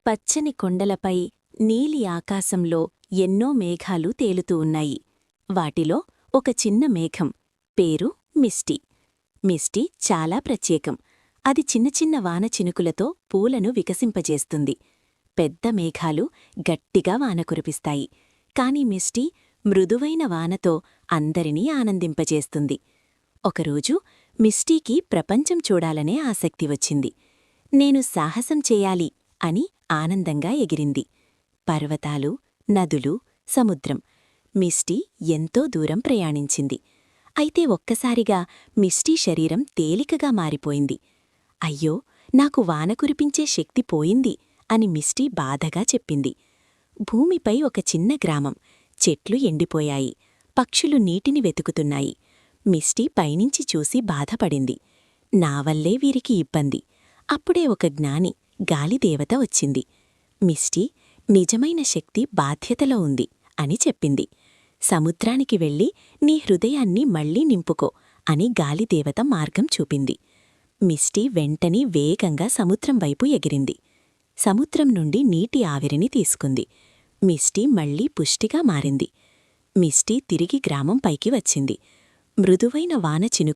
పచ్చని కొండలపై నీలి ఆకాశంలో ఎన్నో మేఘాలు తేలుతూ ఉన్నాయి. వాటిలో ఒక చిన్న మేఘం పేరు మిస్టీ. మిస్టీ చాలా ప్రత్యేకం. అది చిన్న చిన్న వాన చినుకులతో పూలను వికసింపజేస్తుంది. పెద్ద మేఘాలు గట్టిగా వాన కురిపిస్తాయి. కాని మిస్టీ మృదువైన వానతో అందరినీ ఆనందింపజేస్తుంది. ఒకరోజు మిస్టీకి ప్రపంచం చూడాలనే ఆసక్తి వచ్చింది. నేను సాహసం చేయాలి అని ఆనందంగా ఎగిరింది. పర్వతాలు, నదులు, సముద్రం. మిస్టీ ఎంతో దూరం ప్రయాణించింది. అయితే ఒక్కసారిగా మిస్టీ శరీరం తేలికగా మారిపోయింది. అయ్యో, నాకు వాన కురిపించే శక్తి పోయింది అని మిస్టీ బాధగా చెప్పింది. భూమిపై ఒక చిన్న గ్రామం. చెట్లు ఎండిపోయాయి. పక్షులు నీటిని వెతుకుతున్నాయి. మిస్టీ పైనుంచి చూసి బాధపడింది. నా వల్లే వీరికి ఇబ్బంది. అప్పుడే ఒక జ్ఞాని, గాలిదేవత వచ్చింది. మిస్టీ, నిజమైన శక్తి బాధ్యతలో ఉంది అని చెప్పింది. సముద్రానికి వెళ్ళి నీ హృదయాన్ని మళ్లీ నింపుకో అని గాలిదేవత మార్గం చూపింది. మిస్టీ వెంటనే వేగంగా సముద్రం వైపు ఎగిరింది. సముద్రం నుండి నీటి ఆవిరిని తీసుకుంది. మిస్టీ మళ్లీ పుష్టిగా మారింది. మిస్టీ తిరిగి గ్రామం పైకి వచ్చింది. మృదువైన వాన చినుకు